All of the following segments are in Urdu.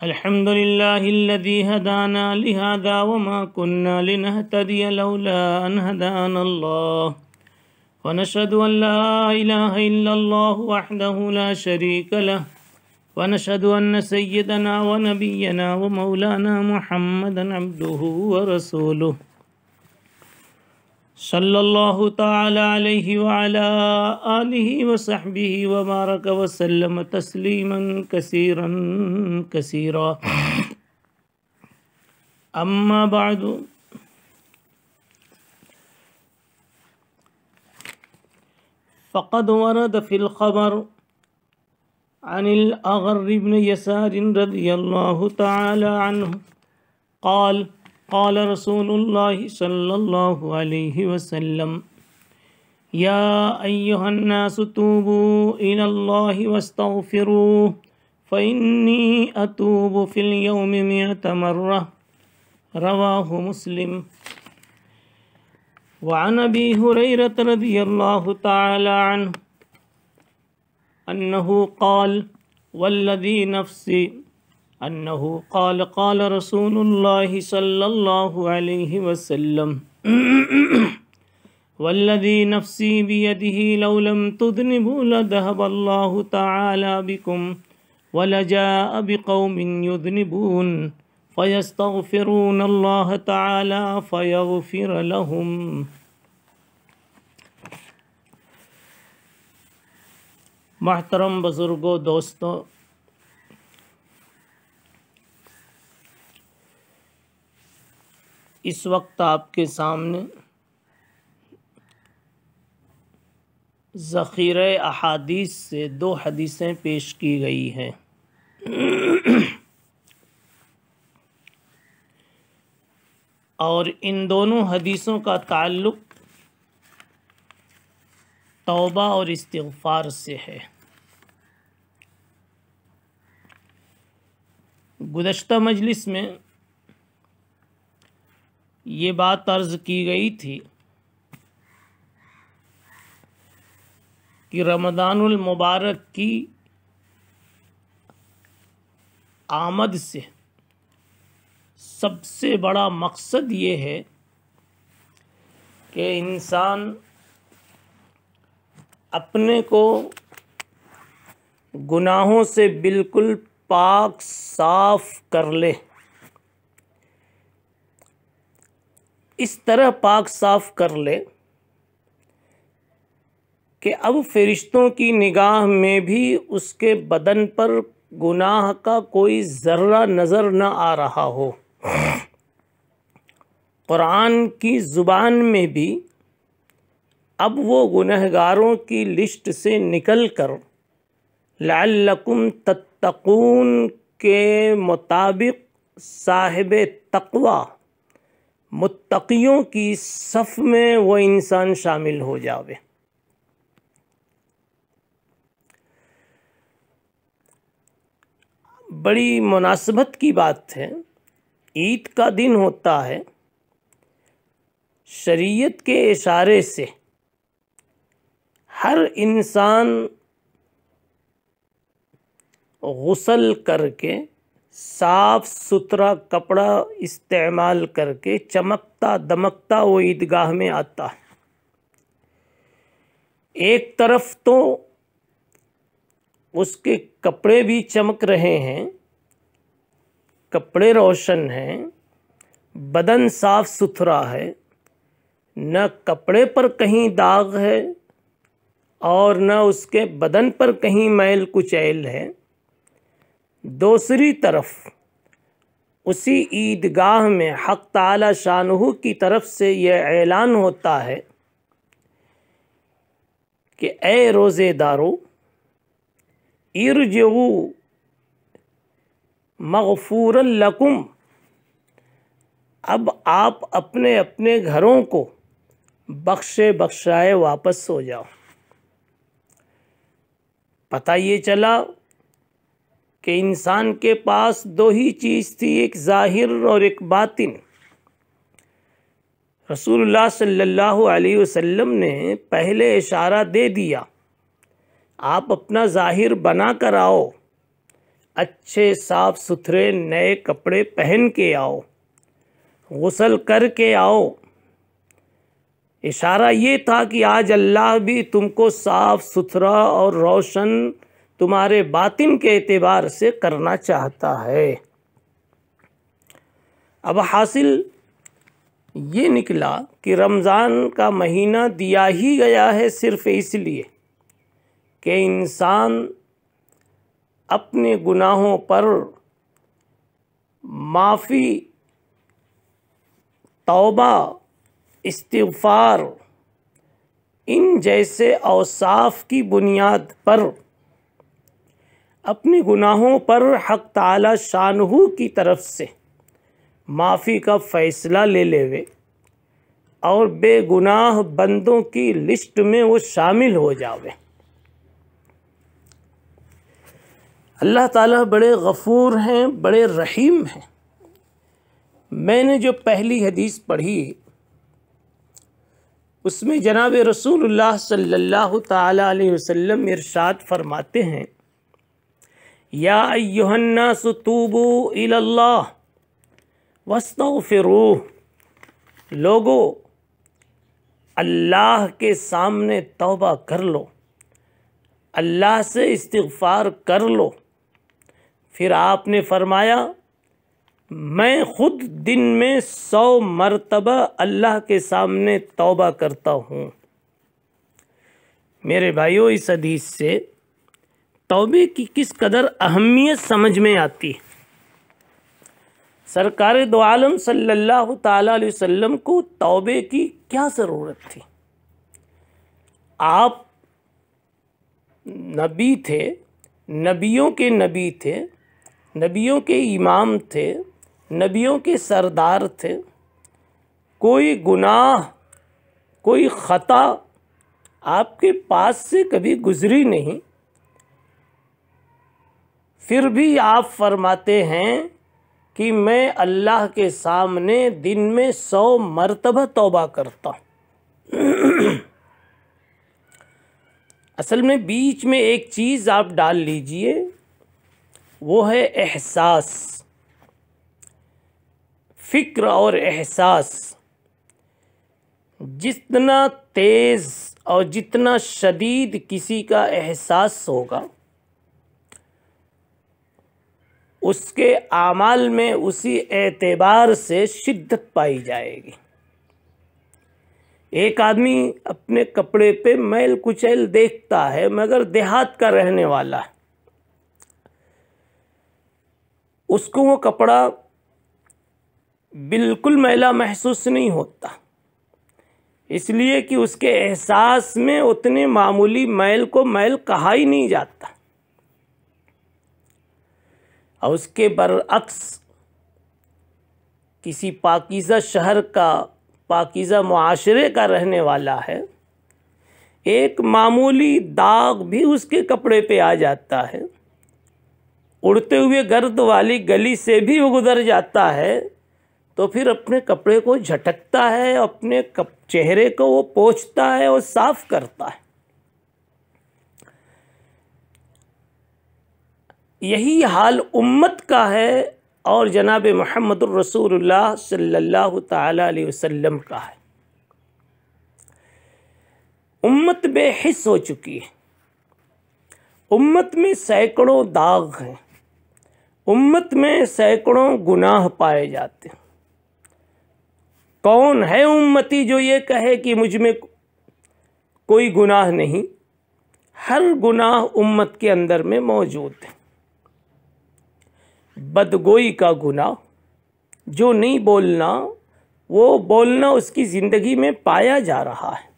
الحمد لله الذي هدانا لهذا وما كنا لنهتدي لولا أن هدانا الله ونشهد أن لا إله إلا الله وحده لا شريك له ونشهد أن سيدنا ونبينا ومولانا محمدا عبده ورسوله صلى الله تعالى عليه وعلى آله وصحبه وبارك وسلم تسليما كثيرا كثيرا أما بعد فقد ورد في الخبر عن الأغر بن يسار رضي الله تعالى عنه قال قال رسول الله صلى الله عليه وسلم يا أيها الناس توبوا إلى الله واستغفروه فإني أتوب في اليوم 100 مرة رواه مسلم وعن أبي هريرة رضي الله تعالى عنه أنه قال والذي نفسي أنه قال قال رسول الله صلى الله عليه وسلم والذي نفسي بيده لو لم تذنبوا لذهب الله تعالى بكم ولجاء بقوم يذنبون فيستغفرون الله تعالى فيغفر لهم. محترم بزرگوں، دوستوں، اس وقت آپ کے سامنے ذخیرہ احادیث سے 2 حدیثیں پیش کی گئی ہیں۔ اور ان دونوں حدیثوں کا تعلق توبہ اور استغفار سے ہے۔ گزشتہ مجلس میں یہ بات عرض کی گئی تھی کہ رمضان المبارک کی آمد سے سب سے بڑا مقصد یہ ہے کہ انسان اپنے کو گناہوں سے بالکل پاک صاف کر لے، اس طرح پاک صاف کر لے کہ اب فرشتوں کی نگاہ میں بھی اس کے بدن پر گناہ کا کوئی ذرہ نظر نہ آ رہا ہو۔ قرآن کی زبان میں بھی اب وہ گنہگاروں کی لسٹ سے نکل کر لعلکم تتقون کے مطابق صاحب تقوی متقیوں کی صف میں وہ انسان شامل ہو جاوے۔ بڑی مناسبت کی بات ہے، عید کا دن ہوتا ہے، شریعت کے اشارے سے ہر انسان غسل کر کے صاف ستھرا کپڑا استعمال کر کے چمکتا دمکتا وہ عیدگاہ میں آتا ہے۔ ایک طرف تو اس کے کپڑے بھی چمک رہے ہیں، کپڑے روشن ہیں، بدن صاف ستھرا ہے، نہ کپڑے پر کہیں داغ ہے اور نہ اس کے بدن پر کہیں میل کچیل ہے۔ دوسری طرف اسی عیدگاہ میں حق تعالی شانہ کی طرف سے یہ اعلان ہوتا ہے کہ اے روزے دارو ارجعوا مغفورا لکم، اب آپ اپنے اپنے گھروں کو بخشے بخشائے واپس ہو جاؤ۔ پتہ یہ چلا کہ انسان کے پاس 2 ہی چیز تھی، ایک ظاہر اور ایک باطن۔ رسول اللہ صلی اللہ علیہ وسلم نے پہلے اشارہ دے دیا، آپ اپنا ظاہر بنا کر آؤ، اچھے صاف ستھرے نئے کپڑے پہن کے آؤ، غسل کر کے آؤ۔ اشارہ یہ تھا کہ آج اللہ بھی تم کو صاف ستھرا اور روشن تمہارے باطن کے اعتبار سے کرنا چاہتا ہے۔ اب حاصل یہ نکلا کہ رمضان کا مہینہ دیا ہی گیا ہے صرف اس لیے کہ انسان اپنے گناہوں پر معافی، توبہ، استغفار، ان جیسے اوصاف کی بنیاد پر اپنے گناہوں پر حق تعالی شانہ کی طرف سے معافی کا فیصلہ لے لے اور بے گناہ بندوں کی لسٹ میں وہ شامل ہو جاوے۔ اللہ تعالیٰ بڑے غفور ہیں، بڑے رحیم ہیں۔ میں نے جو پہلی حدیث پڑھی اس میں جناب رسول اللہ صلی اللہ تعالیٰ علیہ وسلم ارشاد فرماتے ہیں، یا ایھا الناس توبوا الی اللہ واستغفروہ، لوگو اللہ کے سامنے توبہ کر لو، اللہ سے استغفار کر لو۔ پھر آپ نے فرمایا، میں خود دن میں 100 مرتبہ اللہ کے سامنے توبہ کرتا ہوں۔ میرے بھائیو، اس حدیث سے توبے کی کس قدر اہمیت سمجھ میں آتی ہے۔ سرکار دو عالم صلی اللہ تعالیٰ علیہ وسلم کو توبے کی کیا ضرورت تھی؟ آپ نبی تھے، نبیوں کے نبی تھے، نبیوں کے امام تھے، نبیوں کے سردار تھے۔ کوئی گناہ، کوئی خطا آپ کے پاس سے کبھی گزری نہیں، پھر بھی آپ فرماتے ہیں کہ میں اللہ کے سامنے دن میں 100 مرتبہ توبہ کرتا ہوں۔ اصل میں بیچ میں ایک چیز آپ ڈال لیجئے، وہ ہے احساس، فکر اور احساس۔ جتنا تیز اور جتنا شدید کسی کا احساس ہوگا، اس کے اعمال میں اسی اعتبار سے شدت پائی جائے گی۔ ایک آدمی اپنے کپڑے پہ میل کچیل دیکھتا ہے مگر دیہات کا رہنے والا ہے، اس کو وہ کپڑا بالکل میلا محسوس نہیں ہوتا، اس لیے کہ اس کے احساس میں اتنے معمولی میل کو میل کہا ہی نہیں جاتا۔ اور اس کے برعکس کسی پاکیزہ شہر کا، پاکیزہ معاشرے کا رہنے والا ہے، ایک معمولی داغ بھی اس کے کپڑے پہ آ جاتا ہے، اڑتے ہوئے گرد والی گلی سے بھی وہ گزر جاتا ہے تو پھر اپنے کپڑے کو جھٹکتا ہے، اپنے چہرے کو وہ پوچھتا ہے اور صاف کرتا ہے۔ یہی حال امت کا ہے اور جناب محمد الرسول اللہ صلی اللہ تعالیٰ علیہ وسلم کا ہے۔ امت بے حس ہو چکی ہے، امت میں سینکڑوں داغ ہیں، امت میں سینکڑوں گناہ پائے جاتے ہیں۔ کون ہے امتی جو یہ کہے کہ مجھ میں کوئی گناہ نہیں؟ ہر گناہ امت کے اندر میں موجود ہے۔ بدگوئی کا گناہ، جو نہیں بولنا وہ بولنا اس کی زندگی میں پایا جا رہا ہے۔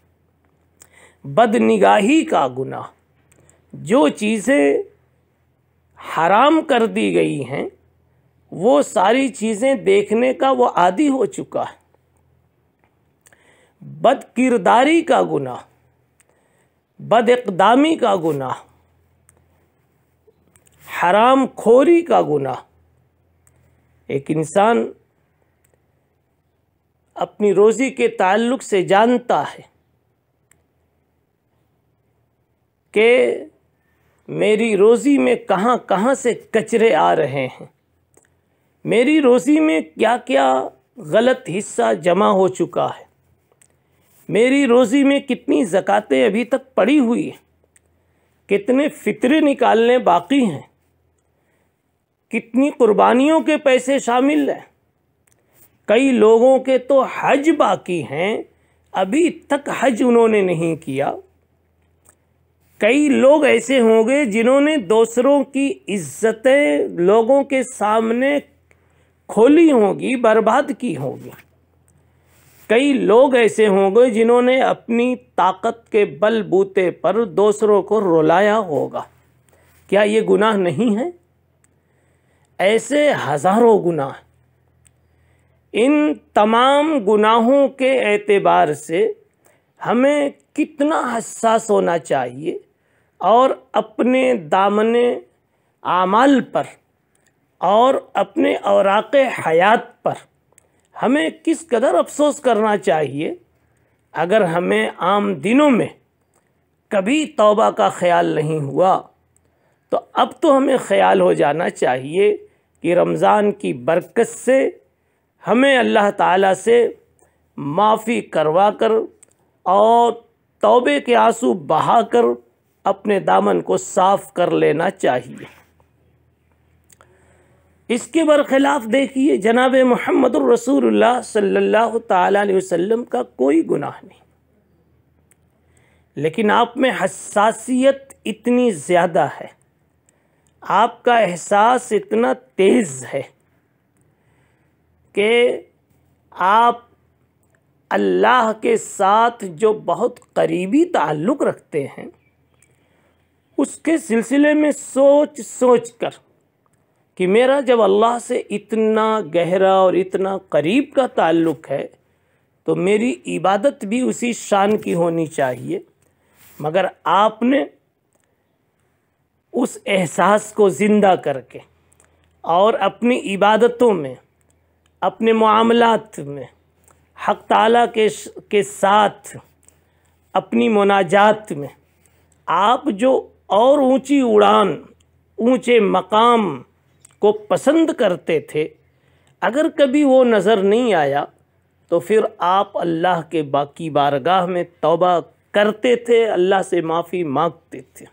بد نگاہی کا گناہ، جو چیزیں حرام کر دی گئی ہیں وہ ساری چیزیں دیکھنے کا وہ عادی ہو چکا ہے۔ بد کرداری کا گناہ، بد اقدامی کا گناہ، حرام خوری کا گناہ۔ ایک انسان اپنی روزی کے تعلق سے جانتا ہے کہ میری روزی میں کہاں کہاں سے کچرے آ رہے ہیں، میری روزی میں کیا کیا غلط حصہ جمع ہو چکا ہے، میری روزی میں کتنی زکاتیں ابھی تک پڑی ہوئی ہیں، کتنے فطرے نکالنے باقی ہیں، کتنی قربانیوں کے پیسے شامل ہیں۔ کئی لوگوں کے تو حج باقی ہیں، ابھی تک حج انہوں نے نہیں کیا۔ کئی لوگ ایسے ہوں گے جنہوں نے دوسروں کی عزتیں لوگوں کے سامنے کھولی ہوں گی، برباد کی ہوں گی۔ کئی لوگ ایسے ہوں گے جنہوں نے اپنی طاقت کے بل بوتے پر دوسروں کو رلایا ہوگا۔ کیا یہ گناہ نہیں ہے؟ ایسے ہزاروں گناہ۔ ان تمام گناہوں کے اعتبار سے ہمیں کتنا حساس ہونا چاہیے اور اپنے دامن اعمال پر اور اپنے اوراق حیات پر ہمیں کس قدر افسوس کرنا چاہیے اگر ہمیں عام دنوں میں کبھی توبہ کا خیال نہیں ہوا، تو اب تو ہمیں خیال ہو جانا چاہیے کہ رمضان کی برکت سے ہمیں اللہ تعالیٰ سے معافی کروا کر اور توبے کے آنسو بہا کر اپنے دامن کو صاف کر لینا چاہیے۔ اس کے برخلاف دیکھیے جناب محمد الرسول اللہ صلی اللہ تعالیٰ علیہ وسلم کا کوئی گناہ نہیں، لیکن آپ میں حساسیت اتنی زیادہ ہے، آپ کا احساس اتنا تیز ہے کہ آپ اللہ کے ساتھ جو بہت قریبی تعلق رکھتے ہیں اس کے سلسلے میں سوچ کر کہ میرا جب اللہ سے اتنا گہرا اور اتنا قریب کا تعلق ہے تو میری عبادت بھی اسی شان کی ہونی چاہیے، مگر آپ نے اس احساس کو زندہ کر کے اور اپنی عبادتوں میں، اپنے معاملات میں حق تعالیٰ کے ساتھ اپنی مناجات میں آپ جو اور اونچی اڑان، اونچے مقام کو پسند کرتے تھے، اگر کبھی وہ نظر نہیں آیا تو پھر آپ اللہ کے باقی بارگاہ میں توبہ کرتے تھے، اللہ سے معافی مانگتے تھے۔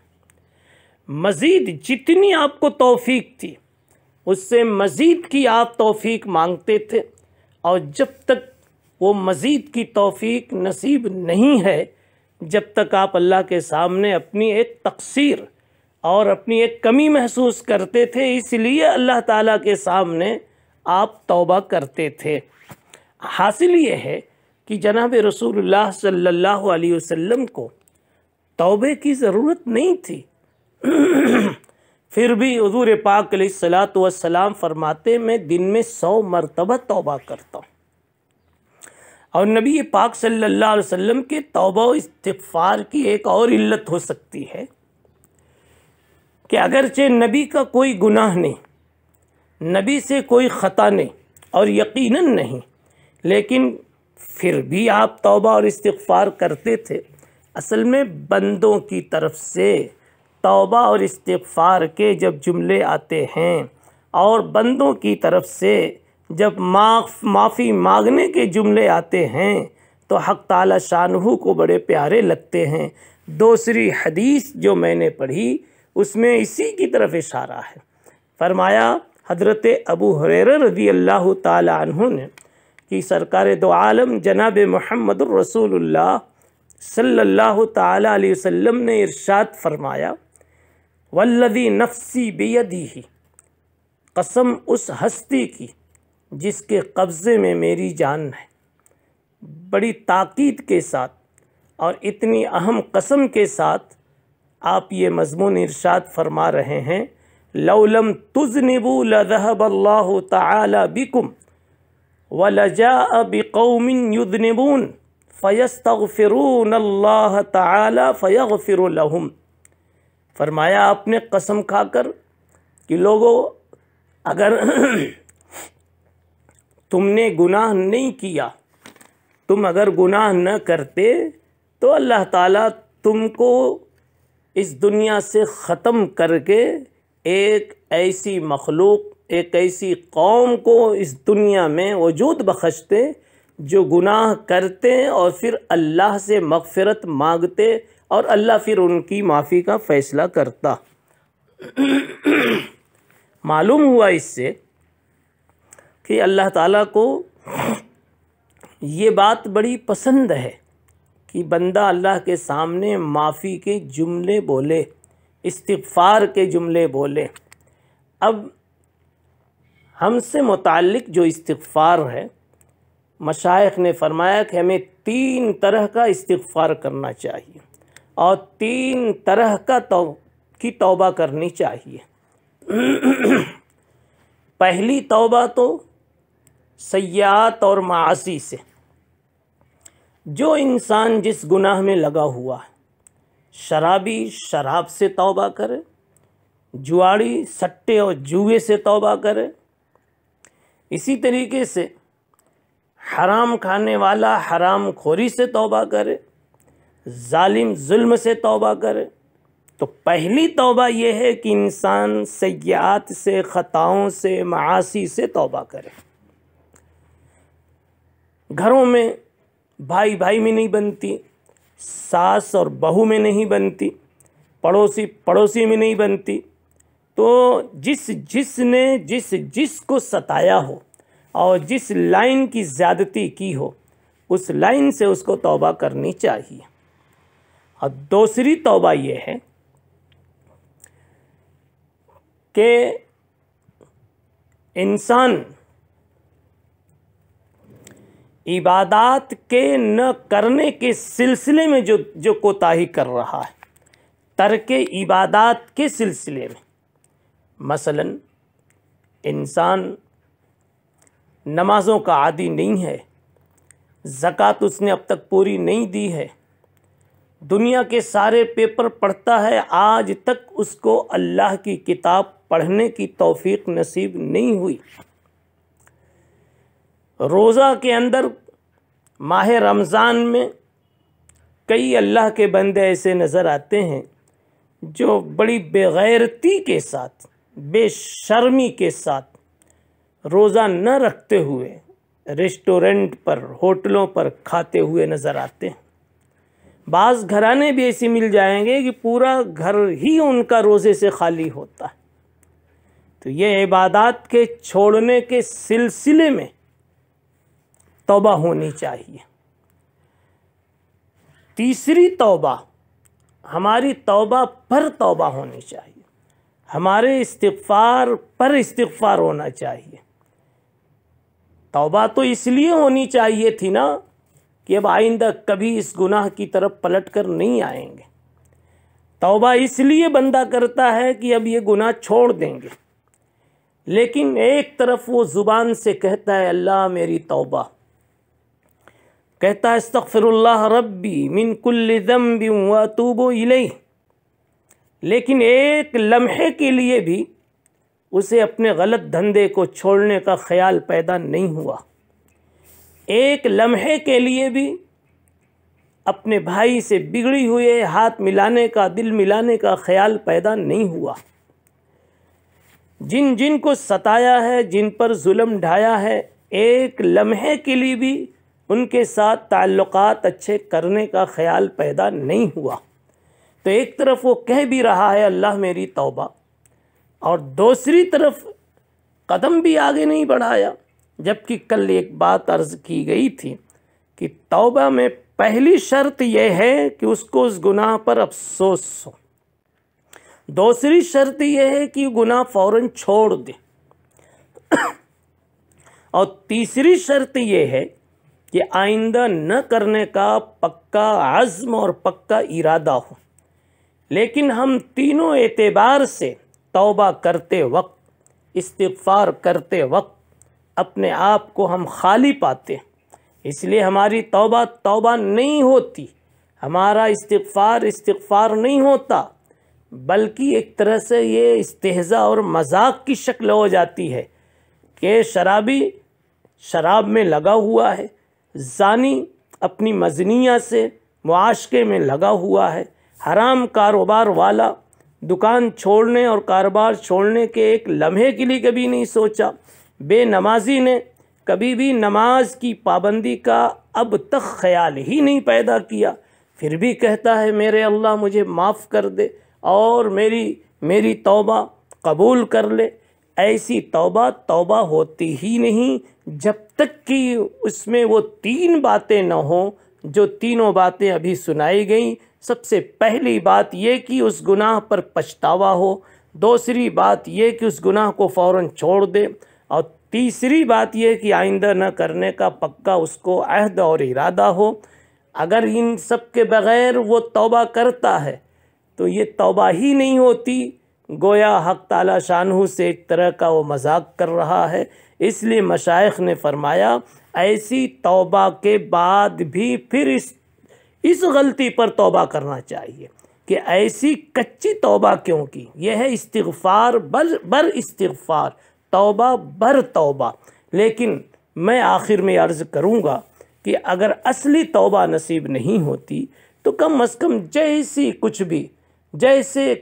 مزید جتنی آپ کو توفیق تھی اس سے مزید کی آپ توفیق مانگتے تھے، اور جب تک وہ مزید کی توفیق نصیب نہیں ہے، جب تک آپ اللہ کے سامنے اپنی ایک تقصیر اور اپنی ایک کمی محسوس کرتے تھے، اس لیے اللہ تعالیٰ کے سامنے آپ توبہ کرتے تھے۔ حاصل یہ ہے کہ جناب رسول اللہ صلی اللہ علیہ وسلم کو توبے کی ضرورت نہیں تھی، پھر بھی حضور پاک علیہ الصلاۃ والسلام فرماتے میں دن میں 100 مرتبہ توبہ کرتا ہوں۔ اور نبی پاک صلی اللہ علیہ وسلم کے توبہ و استغفار کی ایک اور علت ہو سکتی ہے کہ اگرچہ نبی کا کوئی گناہ نہیں، نبی سے کوئی خطا نہیں اور یقیناً نہیں، لیکن پھر بھی آپ توبہ اور استغفار کرتے تھے۔ اصل میں بندوں کی طرف سے توبہ اور استغفار کے جب جملے آتے ہیں اور بندوں کی طرف سے جب معافی مانگنے کے جملے آتے ہیں تو حق تعالی شانہ کو بڑے پیارے لگتے ہیں۔ دوسری حدیث جو میں نے پڑھی اس میں اسی کی طرف اشارہ ہے۔ فرمایا حضرت ابو ہریرہ رضی اللہ تعالی عنہ نے کہ سرکار دو عالم جناب محمد الرسول اللہ صلی اللہ تعالی علیہ وسلم نے ارشاد فرمایا، والذی نفسی بیدہ، قسم اس ہستی کی جس کے قبضے میں میری جان ہے۔ بڑی تاکید کے ساتھ اور اتنی اہم قسم کے ساتھ آپ یہ مضمون ارشاد فرما رہے ہیں، لو لم تذنبوا لذهب اللہ تعالی بکم ولجاء بقوم یذنبون فیستغفرون اللہ تعالی فیغفر لهم۔ فرمایا آپ نے قسم کھا کر کہ لوگوں اگر تم نے گناہ نہیں کیا، تم اگر گناہ نہ کرتے تو اللہ تعالیٰ تم کو اس دنیا سے ختم کر کے ایک ایسی مخلوق، ایک ایسی قوم کو اس دنیا میں وجود بخشتے جو گناہ کرتے اور پھر اللہ سے مغفرت مانگتے اور اللہ پھر ان کی معافی کا فیصلہ کرتا۔ معلوم ہوا اس سے کہ اللہ تعالیٰ کو یہ بات بڑی پسند ہے کہ بندہ اللہ کے سامنے معافی کے جملے بولے، استغفار کے جملے بولے۔ اب ہم سے متعلق جو استغفار ہے، مشائخ نے فرمایا کہ ہمیں 3 طرح کا استغفار کرنا چاہیے اور 3 طرح کی توبہ کرنی چاہیے۔ پہلی توبہ تو سیئات اور معاصی سے، جو انسان جس گناہ میں لگا ہوا ہے، شرابی شراب سے توبہ کرے، جواڑی سٹے اور جوئے سے توبہ کرے، اسی طریقے سے حرام کھانے والا حرام خوری سے توبہ کرے، ظالم ظلم سے توبہ کرے۔ تو پہلی توبہ یہ ہے کہ انسان سیئات سے، خطاؤں سے، معاصی سے توبہ کرے۔ گھروں میں بھائی بھائی میں نہیں بنتی، ساس اور بہو میں نہیں بنتی، پڑوسی پڑوسی میں نہیں بنتی، تو جس نے جس کو ستایا ہو اور جس لائن کی زیادتی کی ہو، اس لائن سے اس کو توبہ کرنی چاہیے۔ اور دوسری توبہ یہ ہے کہ انسان عبادات کے نہ کرنے کے سلسلے میں جو کوتاہی کر رہا ہے، ترک عبادات کے سلسلے میں، مثلا انسان نمازوں کا عادی نہیں ہے، زکوٰۃ اس نے اب تک پوری نہیں دی ہے، دنیا کے سارے پیپر پڑھتا ہے، آج تک اس کو اللہ کی کتاب پڑھنے کی توفیق نصیب نہیں ہوئی۔ روزہ کے اندر ماہ رمضان میں کئی اللہ کے بندے ایسے نظر آتے ہیں جو بڑی بے غیرتی کے ساتھ، بے شرمی کے ساتھ روزہ نہ رکھتے ہوئے ریسٹورنٹ پر، ہوٹلوں پر کھاتے ہوئے نظر آتے ہیں۔ بعض گھرانے بھی ایسے مل جائیں گے کہ پورا گھر ہی ان کا روزے سے خالی ہوتا ہے۔ تو یہ عبادات کے چھوڑنے کے سلسلے میں توبہ ہونی چاہیے۔ تیسری توبہ، ہماری توبہ پر توبہ ہونی چاہیے، ہمارے استغفار پر استغفار ہونا چاہیے۔ توبہ تو اس لیے ہونی چاہیے تھی نا کہ اب آئندہ کبھی اس گناہ کی طرف پلٹ کر نہیں آئیں گے۔ توبہ اس لیے بندہ کرتا ہے کہ اب یہ گناہ چھوڑ دیں گے، لیکن ایک طرف وہ زبان سے کہتا ہے اللہ میری توبہ، کہتا ہے استغفر اللہ ربی من کل ذنب واتوب الیہ، لیکن ایک لمحے کے لیے بھی اسے اپنے غلط دھندے کو چھوڑنے کا خیال پیدا نہیں ہوا، ایک لمحے کے لیے بھی اپنے بھائی سے بگڑی ہوئے ہاتھ ملانے کا، دل ملانے کا خیال پیدا نہیں ہوا۔ جن کو ستایا ہے، جن پر ظلم ڈھایا ہے، ایک لمحے کے لیے بھی ان کے ساتھ تعلقات اچھے کرنے کا خیال پیدا نہیں ہوا۔ تو ایک طرف وہ کہہ بھی رہا ہے اللہ میری توبہ، اور دوسری طرف قدم بھی آگے نہیں بڑھایا۔ جبکہ کل ایک بات عرض کی گئی تھی کہ توبہ میں پہلی شرط یہ ہے کہ اس کو اس گناہ پر افسوس ہو، دوسری شرط یہ ہے کہ گناہ فوراً چھوڑ دے، اور تیسری شرط یہ ہے کہ آئندہ نہ کرنے کا پکا عزم اور پکا ارادہ ہو۔ لیکن ہم تینوں اعتبار سے توبہ کرتے وقت، استغفار کرتے وقت اپنے آپ کو ہم خالی پاتے ہیں، اس لیے ہماری توبہ توبہ نہیں ہوتی، ہمارا استغفار نہیں ہوتا، بلکہ ایک طرح سے یہ استہزاء اور مذاق کی شکل ہو جاتی ہے کہ شرابی شراب میں لگا ہوا ہے، زانی اپنی مزنیہ سے معاشقے میں لگا ہوا ہے، حرام کاروبار والا دکان چھوڑنے اور کاروبار چھوڑنے کے ایک لمحے کے لیے کبھی نہیں سوچا۔ بے نمازی نے کبھی بھی نماز کی پابندی کا اب تک خیال ہی نہیں پیدا کیا، پھر بھی کہتا ہے میرے اللہ مجھے معاف کر دے اور میری توبہ قبول کر لے۔ ایسی توبہ ہوتی ہی نہیں جب تک کہ اس میں وہ 3 باتیں نہ ہوں جو تینوں باتیں ابھی سنائی گئیں۔ سب سے پہلی بات یہ کہ اس گناہ پر پچھتاوا ہو، دوسری بات یہ کہ اس گناہ کو فوراً چھوڑ دے، اور تیسری بات یہ کہ آئندہ نہ کرنے کا پکا اس کو عہد اور ارادہ ہو۔ اگر ان سب کے بغیر وہ توبہ کرتا ہے تو یہ توبہ ہی نہیں ہوتی، گویا حق تعالی شانہ سے ایک طرح کا وہ مذاق کر رہا ہے۔ اس لیے مشائخ نے فرمایا ایسی توبہ کے بعد بھی پھر اس غلطی پر توبہ کرنا چاہیے کہ ایسی کچی توبہ کیوں کی۔ یہ ہے استغفار بر استغفار، توبہ بر توبہ۔ لیکن میں آخر میں عرض کروں گا کہ اگر اصلی توبہ نصیب نہیں ہوتی تو کم از کم جیسے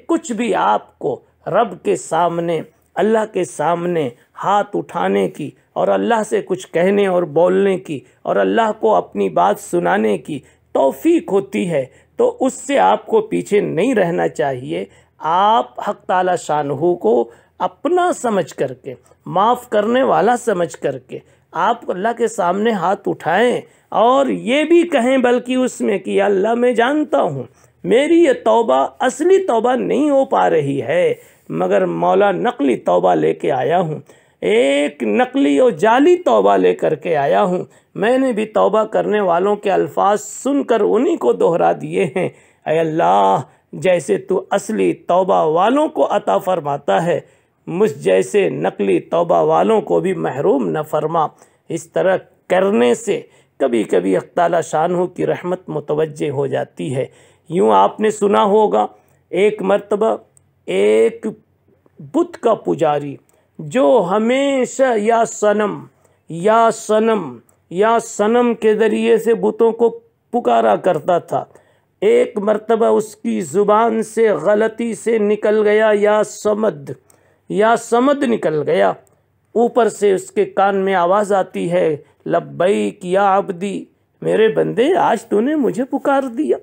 کچھ بھی آپ کو رب کے سامنے، اللہ کے سامنے ہاتھ اٹھانے کی اور اللہ سے کچھ کہنے اور بولنے کی اور اللہ کو اپنی بات سنانے کی توفیق ہوتی ہے تو اس سے آپ کو پیچھے نہیں رہنا چاہیے۔ آپ حق تعالی شانہ کو اپنا سمجھ کر کے، معاف کرنے والا سمجھ کر کے آپ اللہ کے سامنے ہاتھ اٹھائیں اور یہ بھی کہیں بلکہ اس میں کہ یا اللہ میں جانتا ہوں میری یہ توبہ اصلی توبہ نہیں ہو پا رہی ہے، مگر مولا نقلی توبہ لے کے آیا ہوں، ایک نقلی اور جعلی توبہ لے کر کے آیا ہوں۔ میں نے بھی توبہ کرنے والوں کے الفاظ سن کر انہی کو دہرا دیے ہیں۔ اے اللہ، جیسے تو اصلی توبہ والوں کو عطا فرماتا ہے، مجھ جیسے نقلی توبہ والوں کو بھی محروم نہ فرما۔ اس طرح کرنے سے کبھی کبھی حق تعالی شانہ کی رحمت متوجہ ہو جاتی ہے۔ یوں آپ نے سنا ہوگا ایک مرتبہ ایک بت کا پجاری جو ہمیشہ یا صنم کے ذریعے سے بتوں کو پکارا کرتا تھا، ایک مرتبہ اس کی زبان سے غلطی سے نکل گیا یا سمد نکل گیا، اوپر سے اس کے کان میں آواز آتی ہے لبیک یا عبدی، میرے بندے آج تو نے مجھے پکار دیا،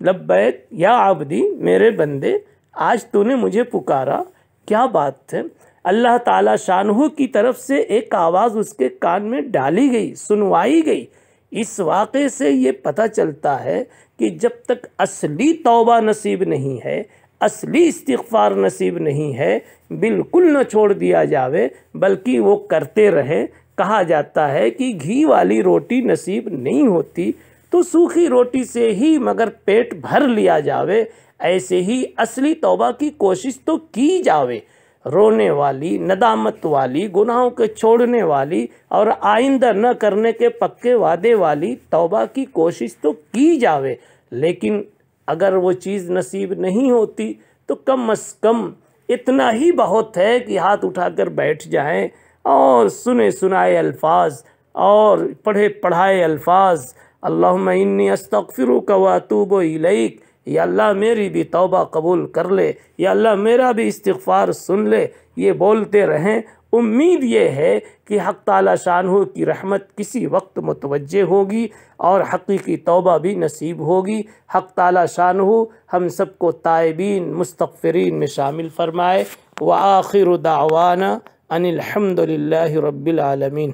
لبیک یا عبدی، میرے بندے آج تو نے مجھے پکارا، کیا بات ہے۔ اللہ تعالی شانہ کی طرف سے ایک آواز اس کے کان میں ڈالی گئی، سنوائی گئی۔ اس واقعے سے یہ پتہ چلتا ہے کہ جب تک اصلی توبہ نصیب نہیں ہے، اصلی استغفار نصیب نہیں ہے، بالکل نہ چھوڑ دیا جاوے بلکہ وہ کرتے رہیں۔ کہا جاتا ہے کہ گھی والی روٹی نصیب نہیں ہوتی تو سوکھی روٹی سے ہی مگر پیٹ بھر لیا جاوے، ایسے ہی اصلی توبہ کی کوشش تو کی جاوے، رونے والی، ندامت والی، گناہوں کے چھوڑنے والی اور آئندہ نہ کرنے کے پکے وعدے والی توبہ کی کوشش تو کی جاوے۔ لیکن اگر وہ چیز نصیب نہیں ہوتی تو کم از کم اتنا ہی بہت ہے کہ ہاتھ اٹھا کر بیٹھ جائیں اور سنے سنائے الفاظ اور پڑھے پڑھائے الفاظ، اللہم انی استغفرک و اتوب الیک، یا اللہ میری بھی توبہ قبول کر لے، یا اللہ میرا بھی استغفار سن لے، یہ بولتے رہیں۔ امید یہ ہے کہ حق تعالی شانہ کی رحمت کسی وقت متوجہ ہوگی اور حقیقی توبہ بھی نصیب ہوگی۔ حق تعالی شانہ ہم سب کو تائبین مستغفرین میں شامل فرمائے۔ وآخر دعوانا ان الحمد للہ رب العالمین۔